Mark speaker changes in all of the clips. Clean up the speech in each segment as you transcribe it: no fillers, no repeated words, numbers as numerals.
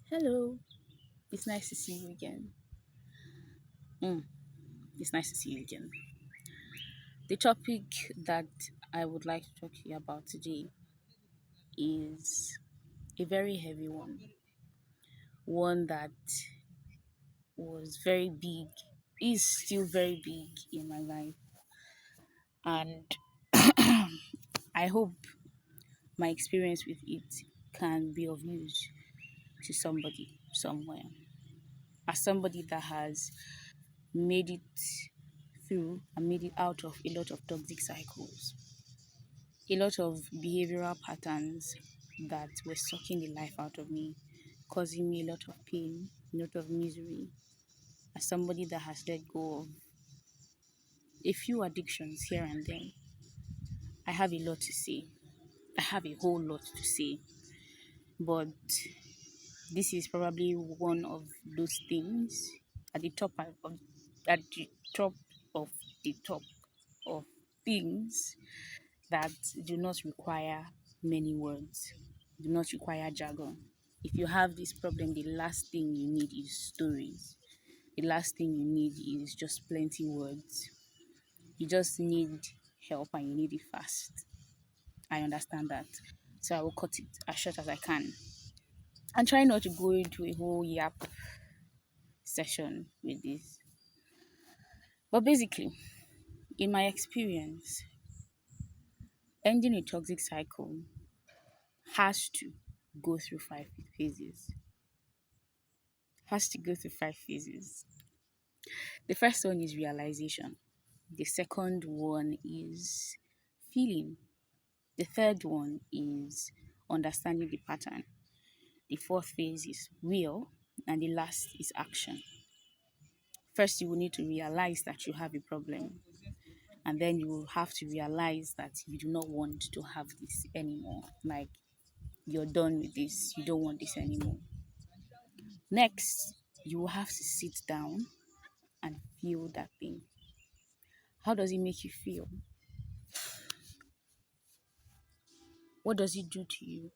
Speaker 1: Hello, it's nice to see you again. Mm, it's nice to see you again. The topic that I would like to talk to you about today is a very heavy one that was very big, is still very big in my life, and I hope my experience with it can be of use to somebody somewhere. As somebody that has made it through and made it out of a lot of toxic cycles, a lot of behavioral patterns that were sucking the life out of me, causing me a lot of pain, a lot of misery. As somebody that has let go of a few addictions here and there, I have a lot to say. I have a whole lot to say. But this is probably one of those things at the top of at the top of the top of things that do not require many words, do not require jargon. If you have this problem, the last thing you need is stories. The last thing you need is just plenty words. You just need help and you need it fast. I understand that. So I will cut it as short as I can. And try not to go into a whole yap session with this. But basically, in my experience, ending a toxic cycle has to go through 5 phases. Has to go through 5 phases. The first one is realization. The second one is feeling. The third one is understanding the pattern. The fourth phase is will. And the last is action. First, you will need to realize that you have a problem. And then you will have to realize that you do not want to have this anymore. Like, you're done with this. You don't want this anymore. Next, you will have to sit down and feel that thing. How does it make you feel? What does it do to you?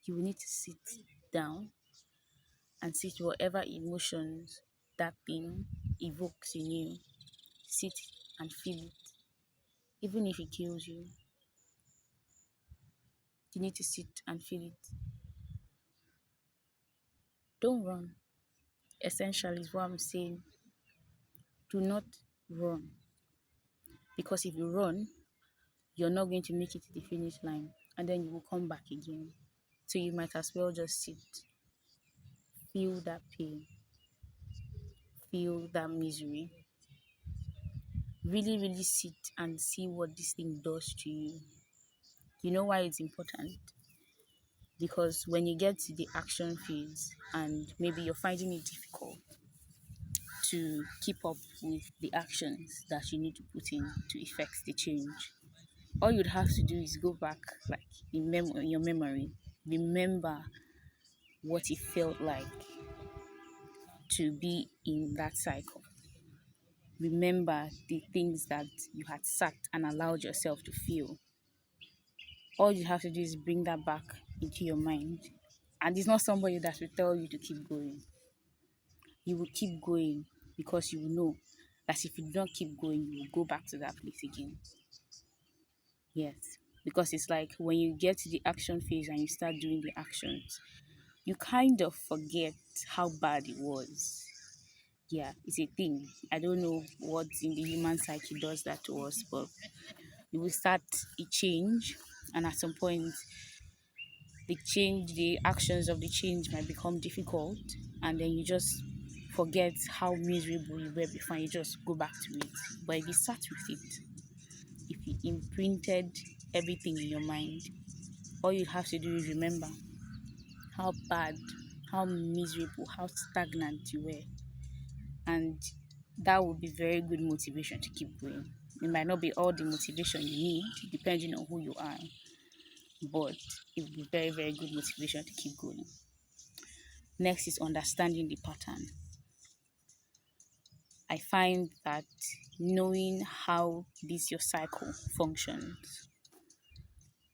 Speaker 1: You will need to sit down and sit whatever emotions that thing evokes in you. Sit and feel it. Even if it kills you, you need to sit and feel it. Don't run. Essentially, is what I'm saying. Do not run. Because if you run, you're not going to make it to the finish line. And then you will come back again. So you might as well just sit. Feel that pain. Feel that misery. Really, really sit and see what this thing does to you. You know why it's important? Because when you get to the action phase and maybe you're finding it difficult to keep up with the actions that you need to put in to effect the change, all you'd have to do is go back, like in your memory, remember what it felt like to be in that cycle. Remember the things that you had sat and allowed yourself to feel. All you have to do is bring that back into your mind. And it's not somebody that will tell you to keep going. You will keep going because you will know that if you don't keep going, you will go back to that place again. Yes. Because it's like when you get to the action phase and you start doing the actions, you kind of forget how bad it was. Yeah, it's a thing. I don't know what in the human psyche does that to us, but you will start a change, and at some point the actions of the change might become difficult, and then you just forget how miserable you were before and you just go back to it. But if you sat with it, if you imprinted everything in your mind, all you have to do is remember how bad, how miserable, how stagnant you were, and that would be very good motivation to keep going. It might not be all the motivation you need depending on who you are, but it would be very, very good motivation to keep going. Next is understanding the pattern. I find that knowing how this your cycle functions,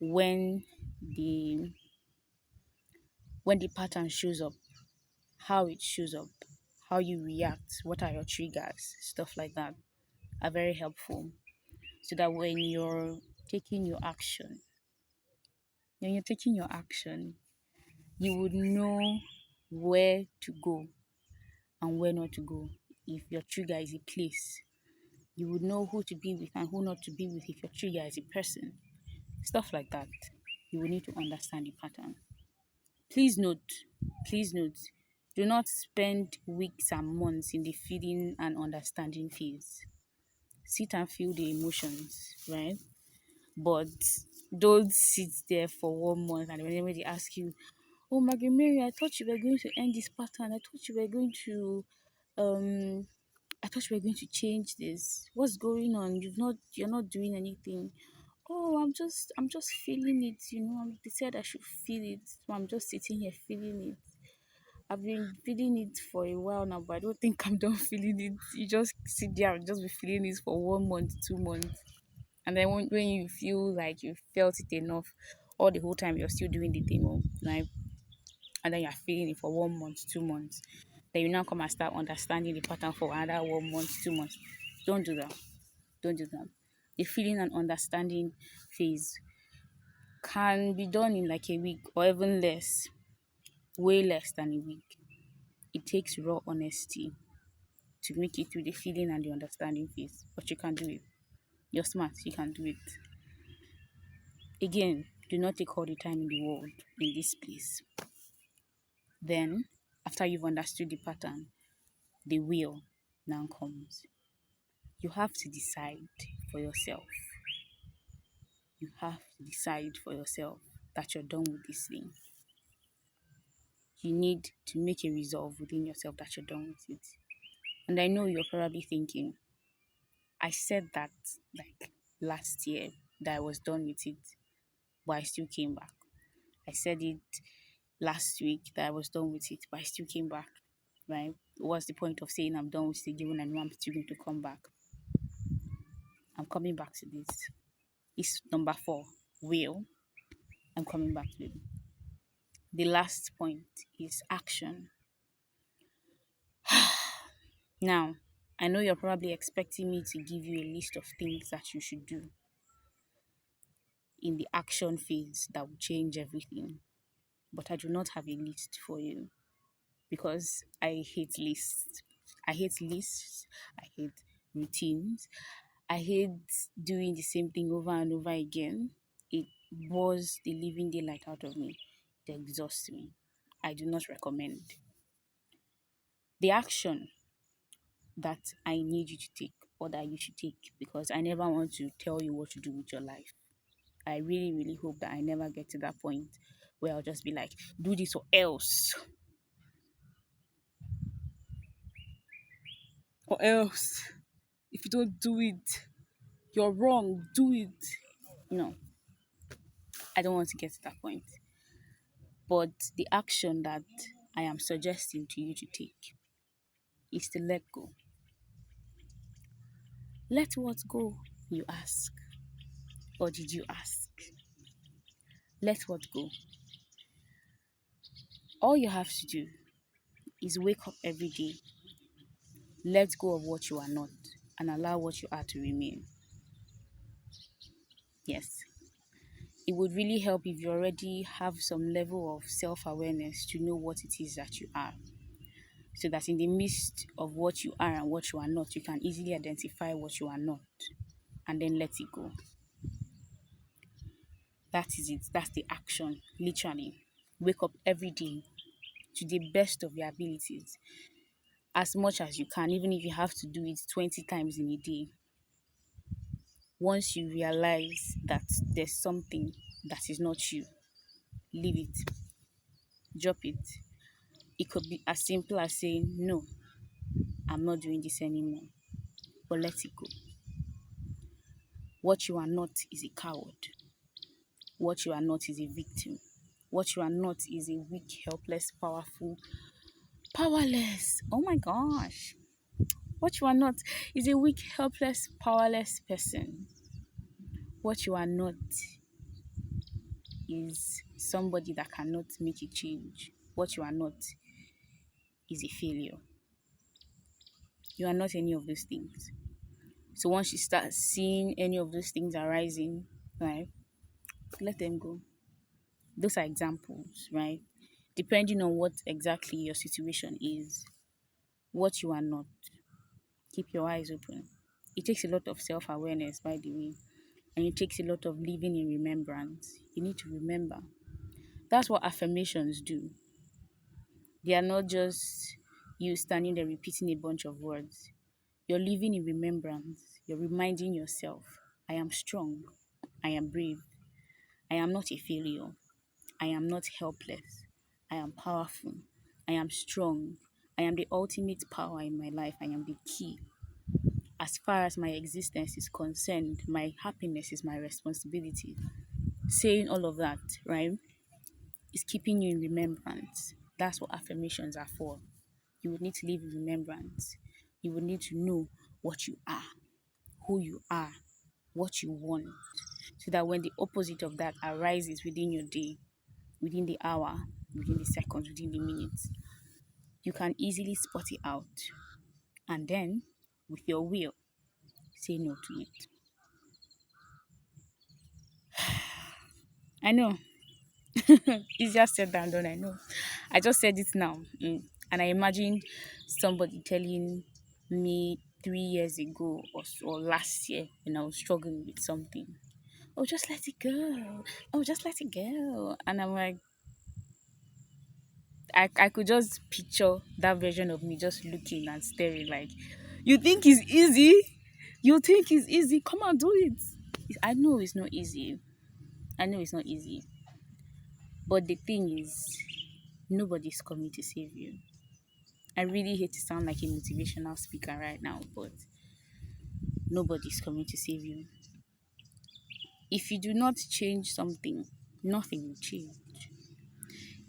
Speaker 1: when the when the pattern shows up, how it shows up, how you react, what are your triggers, stuff like that are very helpful. So that taking your action, when you're taking your action, you would know where to go and where not to go. If your trigger is a place, you would know who to be with and who not to be with. If your trigger is a person, stuff like that, you will need to understand the pattern. Please note, please note, do not spend weeks and months in the feeling and understanding phase. Sit and feel the emotions, right? But don't sit there for 1 month and whenever they ask you, "Oh, Maggie Mary, I thought you were going to end this pattern. I thought you were going to um I thought you were going to change this. What's going on? You're not doing anything." "Oh, I'm just feeling it, they said I should feel it. So I'm just sitting here feeling it. I've been feeling it for a while now, but I don't think I'm done feeling it." You just sit there and just be feeling it for 1 month, 2 months. And then when you feel like you felt it enough, all the whole time you're still doing the thing, like, and then you're feeling it for 1 month, 2 months. Then you now come and start understanding the pattern for another 1 month, 2 months. Don't do that. Don't do that. The feeling and understanding phase can be done in like a week or even less, way less than a week. It takes raw honesty to make it through the feeling and the understanding phase, but you can do it. You're smart, you can do it. Again, do not take all the time in the world in this place. Then, after you've understood the pattern, the will now comes. You have to decide for yourself. You have to decide for yourself that you're done with this thing. You need to make a resolve within yourself that you're done with it. And I know you're probably thinking, I said that like last year that I was done with it, but I still came back. I said it last week that I was done with it, but I still came back. Right? What's the point of saying I'm done with it given I know I'm still going to come back? I'm coming back to this. It's number 4, will. I'm coming back to it. The last point is action. Now, I know you're probably expecting me to give you a list of things that you should do in the action phase that will change everything, but I do not have a list for you because I hate lists. I hate lists. I hate routines. I hate doing the same thing over and over again. It bores the living daylight out of me. It exhausts me. I do not recommend. The action that I need you to take or that you should take, because I never want to tell you what to do with your life. I really, really hope that I never get to that point where I'll just be like, do this or else. Or else. If you don't do it, you're wrong. Do it. No, I don't want to get to that point. But the action that I am suggesting to you to take is to let go. Let what go, you ask? Or did you ask? Let what go. All you have to do is wake up every day, let go of what you are not, and allow what you are to remain. Yes, it would really help if you already have some level of self-awareness to know what it is that you are, so that in the midst of what you are and what you are not, you can easily identify what you are not and then let it go. That is it. That's the action, literally. Wake up every day to the best of your abilities, as much as you can, even if you have to do it 20 times in a day. Once you realize that there's something that is not you, leave it, drop it. It could be as simple as saying, "No, I'm not doing this anymore," but let it go. What you are not is a coward. What you are not is a victim. What you are not is a weak, helpless, powerless. Oh my gosh. What you are not is a weak, helpless, powerless person. What you are not is somebody that cannot make a change. What you are not is a failure. You are not any of those things. So once you start seeing any of those things arising, right, let them go. Those are examples, right? Depending on what exactly your situation is, what you are not, keep your eyes open. It takes a lot of self awareness, by the way, and it takes a lot of living in remembrance. You need to remember. That's what affirmations do. They are not just you standing there repeating a bunch of words. You're living in remembrance. You're reminding yourself, I am strong. I am brave. I am not a failure. I am not helpless. I am powerful. I am strong. I am the ultimate power in my life. I am the key. As far as my existence is concerned, my happiness is my responsibility. Saying all of that, right, is keeping you in remembrance. That's what affirmations are for. You would need to live in remembrance. You would need to know what you are, who you are, what you want, so that when the opposite of that arises within your day, within the hour, within the seconds, within the minutes, you can easily spot it out. And then, with your will, say no to it. I know. Easier said than done, I know. I just said it now. And I imagine somebody telling me 3 years ago or last year when I was struggling with something. Oh, just let it go. Oh, just let it go. And I'm like, I could just picture that version of me just looking and staring like, you think it's easy? You think it's easy? Come on, do it. I know it's not easy. I know it's not easy. But the thing is, nobody's coming to save you. I really hate to sound like a motivational speaker right now, but nobody's coming to save you. If you do not change something, nothing will change.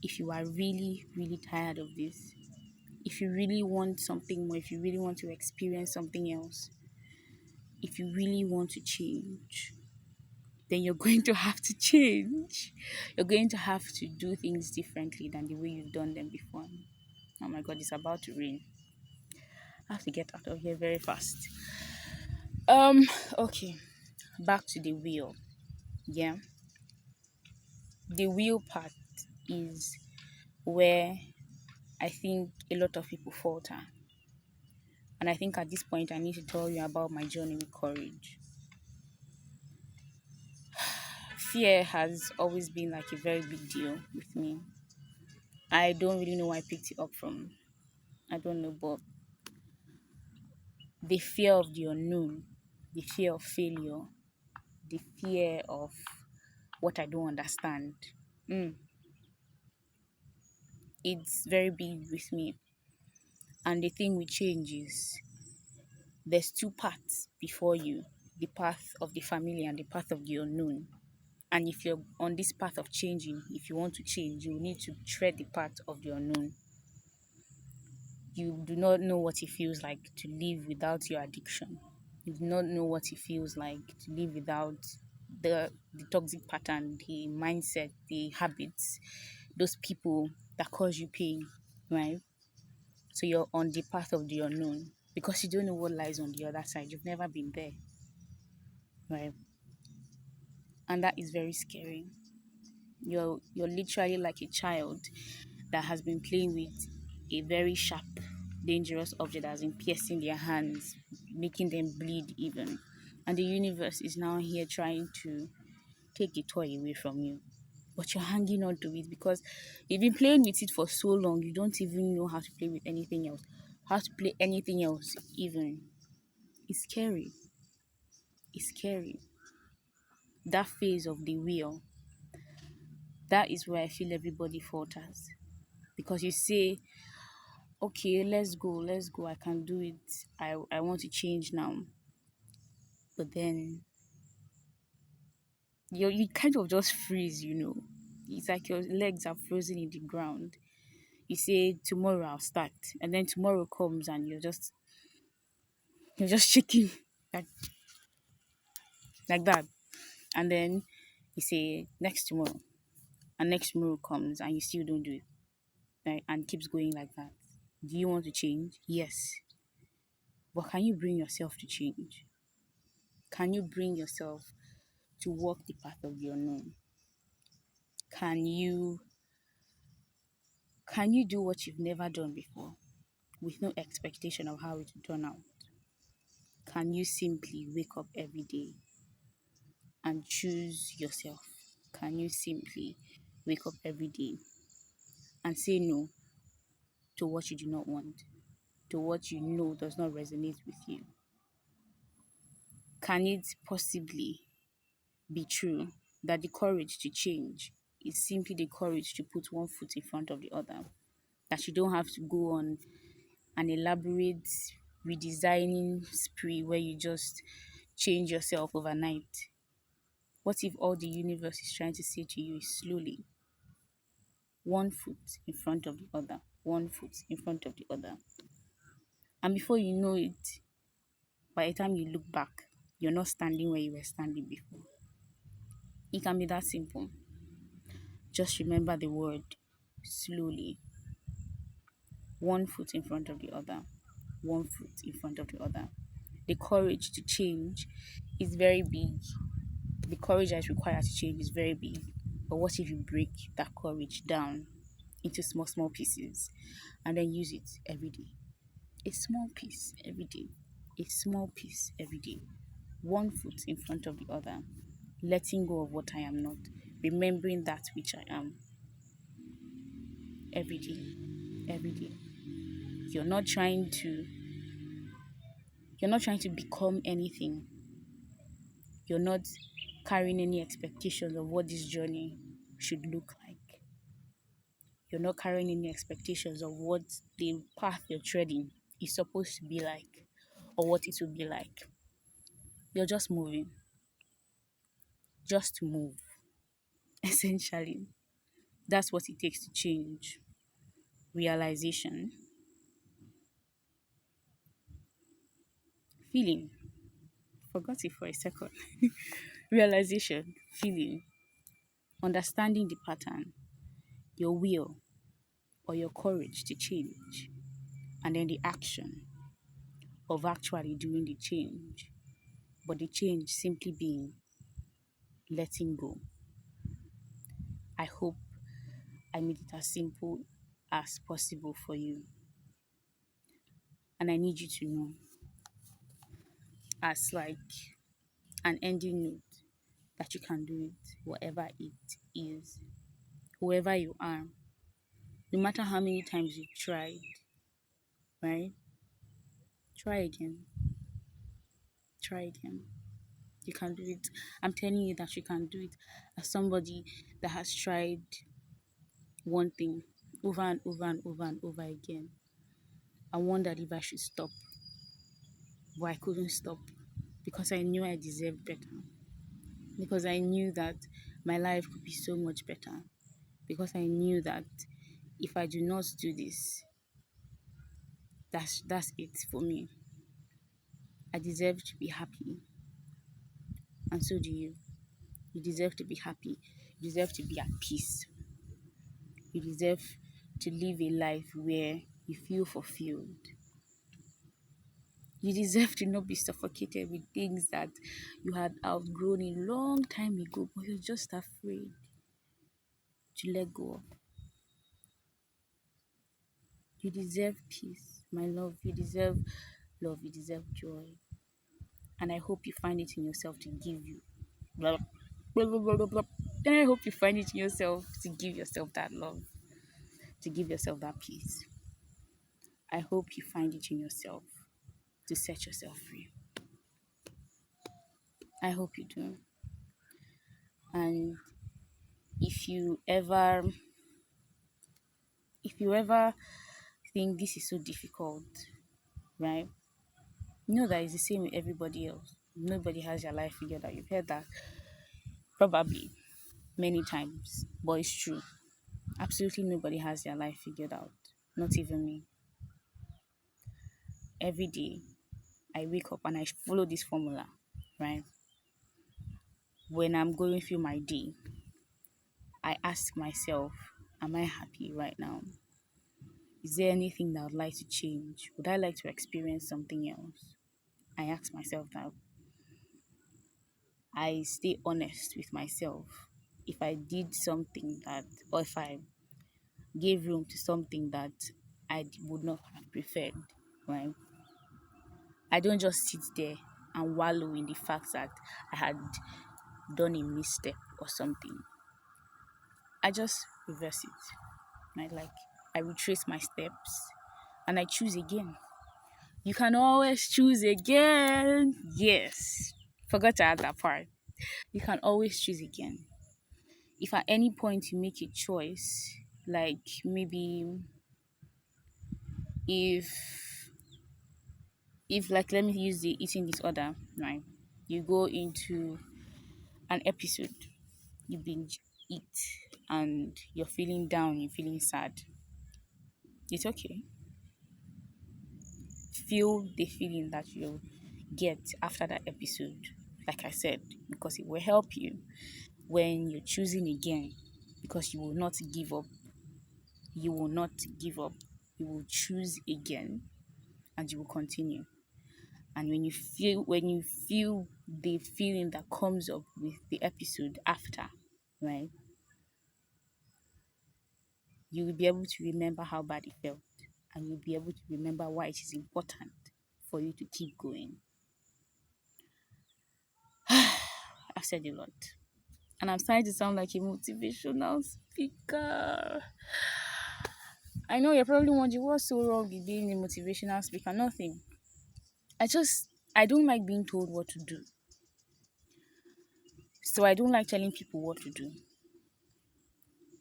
Speaker 1: If you are really, really tired of this, if you really want something more, if you really want to experience something else, if you really want to change, then you're going to have to change. You're going to have to do things differently than the way you've done them before. Oh my God, it's about to rain. I have to get out of here very fast. Um, okay, back to the wheel. Yeah, the wheel part is where I think a lot of people falter. And I think at this point, I need to tell you about my journey with courage. Fear has always been like a very big deal with me. I don't really know where I picked it up from. I don't know, but the fear of the unknown, the fear of failure, the fear of what I don't understand. Mm, it's very big with me. And the thing with change is there's two paths before you, the path of the familiar and the path of the unknown. And if you're on this path of changing, if you want to change, you need to tread the path of the unknown. You do not know what it feels like to live without your addiction. You do not know what it feels like to live without the toxic pattern, the mindset, the habits, those people that cause you pain, right? So you're on the path of the unknown because you don't know what lies on the other side. You've never been there, right? And that is very scary. You're literally like a child that has been playing with a very sharp, dangerous object that has been piercing their hands, making them bleed even. And the universe is now here trying to take the toy away from you. But you're hanging on to it because you've been playing with it for so long, you don't even know how to play with anything else. How to play anything else, even. It's scary. It's scary. That phase of the wheel, that is where I feel everybody falters. Because you say, okay, let's go, I can do it. I want to change now. But then you kind of just freeze. It's like your legs are frozen in the ground. You say tomorrow I'll start, and then tomorrow comes and you're just shaking like like that. And then you say next tomorrow, and next tomorrow comes and you still don't do it, right? And keeps going like that. Do you want to change? Yes. But can you bring yourself to change? Can you bring yourself to walk the path of the unknown? Can you do what you've never done before with no expectation of how it will turn out? Can you simply wake up every day and choose yourself? Can you simply wake up every day and say no to what you do not want, to what you know does not resonate with you? Can it possibly be true that the courage to change is simply the courage to put one foot in front of the other? That you don't have to go on an elaborate redesigning spree where you just change yourself overnight? What if all the universe is trying to say to you is slowly, one foot in front of the other, one foot in front of the other? And before you know it, by the time you look back, you're not standing where you were standing before. It can be that simple. Just remember the word slowly, one foot in front of the other, one foot in front of the other. The courage to change is very big. The courage that is required to change is very big. But what if you break that courage down into small, small pieces and then use it every day? A small piece every day. A small piece every day. One foot in front of the other. Letting go of what I am not. Remembering that which I am. Every day. Every day. You're not trying to become anything. You're not carrying any expectations of what this journey should look like. You're not carrying any expectations of what the path you're treading is supposed to be like or what it will be like. You're just moving. Just to move. Essentially. That's what it takes to change. Realization. Feeling. Forgot it for a second. Realization. Feeling. Understanding the pattern. Your will or your courage to change. And then the action of actually doing the change. But the change simply being letting go. I hope I made it as simple as possible for you. And I need you to know, as like an ending note, that you can do it, whatever it is, whoever you are, no matter how many times you've tried, right? Try again. Try again. You can do it. I'm telling you that you can do it as somebody that has tried one thing over and over and over and over again. I wondered if I should stop, but I couldn't stop because I knew I deserved better. Because I knew that my life could be so much better. Because I knew that if I do not do this, that's it for me. I deserve to be happy, and so do you. You deserve to be happy. You deserve to be at peace. You deserve to live a life where you feel fulfilled. You deserve to not be suffocated with things that you had outgrown a long time ago, but you're just afraid to let go of. You deserve peace, my love. You deserve love. You deserve joy. And I hope you find it in yourself to give you. Blah, blah, blah, blah, blah, blah. And I hope you find it in yourself to give yourself that love, to give yourself that peace. I hope you find it in yourself to set yourself free. I hope you do. And if you ever think this is so difficult, right? Know that it's the same with everybody else. Nobody has their life figured out. You've heard that probably many times, but it's true. Absolutely nobody has their life figured out. Not even me. Every day I wake up and I follow this formula, right? When I'm going through my day, I ask myself, am I happy right now? Is there anything that I would like to change? Would I like to experience something else? I ask myself that. I stay honest with myself. If I did something that, or if I gave room to something that would not have preferred, right? I don't just sit there and wallow in the fact that I had done a misstep or something. I just reverse it. I retrace my steps and I choose again. You can always choose again. Yes. Forgot to add that part. You can always choose again. If at any point you make a choice, like maybe if like let me use the eating disorder, right? You go into an episode, you binge eat and you're feeling down, you're feeling sad. It's okay. Feel the feeling that you get after that episode, like I said, because it will help you when you're choosing again, because you will not give up. You will not give up. You will choose again and you will continue. And when you feel the feeling that comes up with the episode after, right, you will be able to remember how bad it felt, and you'll be able to remember why it is important for you to keep going. I've said a lot, and I'm starting to sound like a motivational speaker. I know you're probably wondering what's so wrong with being a motivational speaker. Nothing. I don't like being told what to do. So I don't like telling people what to do.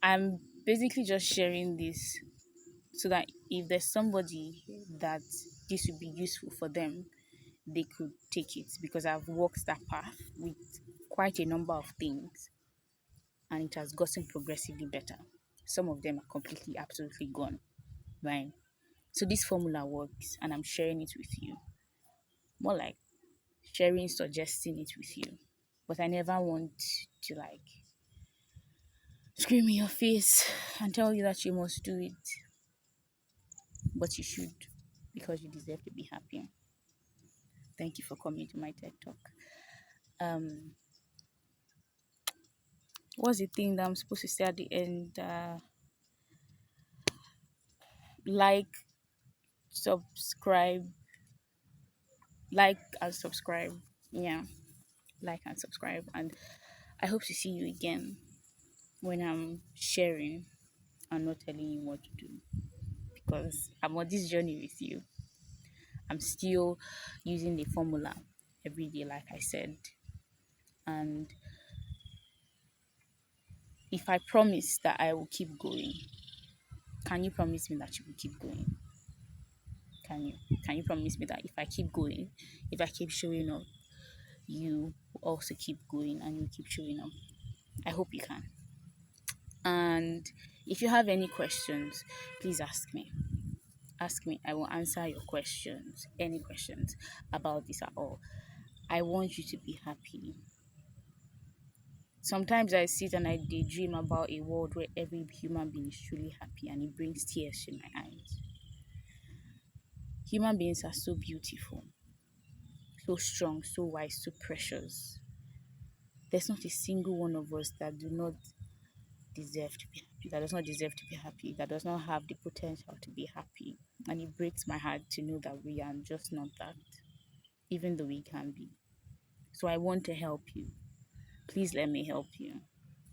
Speaker 1: I'm basically just sharing this so that if there's somebody that this would be useful for them, they could take it, because I've walked that path with quite a number of things and it has gotten progressively better. Some of them are completely, absolutely gone, right? So this formula works and I'm sharing it with you. More like sharing, suggesting it with you. But I never want to like scream in your face and tell you that you must do it. But you should, because you deserve to be happy. Thank you for coming to my TED Talk. Um, what's the thing that I'm supposed to say at the end? Like, subscribe, like and subscribe. Yeah, like and subscribe. And I hope to see you again when I'm sharing and not telling you what to do, because I'm on this journey with you. I'm still using the formula every day, like I said. And if I promise that I will keep going, can you promise me that you will keep going? Can you? Can you promise me that if I keep going, if I keep showing up, you will also keep going and you keep showing up? I hope you can. And if you have any questions, please ask me. Ask me. I will answer your questions. Any questions about this at all. I want you to be happy. Sometimes I sit and I daydream about a world where every human being is truly happy and it brings tears to my eyes. Human beings are so beautiful, so strong, so wise, so precious. There's not a single one of us that do not deserve to be happy, that does not deserve to be happy, that does not have the potential to be happy. And it breaks my heart to know that we are just not that, even though we can be. So I want to help you. Please let me help you.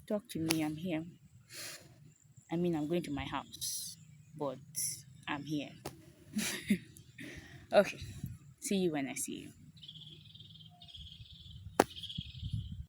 Speaker 1: Talk to me, I'm here. I mean, I'm going to my house, but I'm here. Okay, see you when I see you.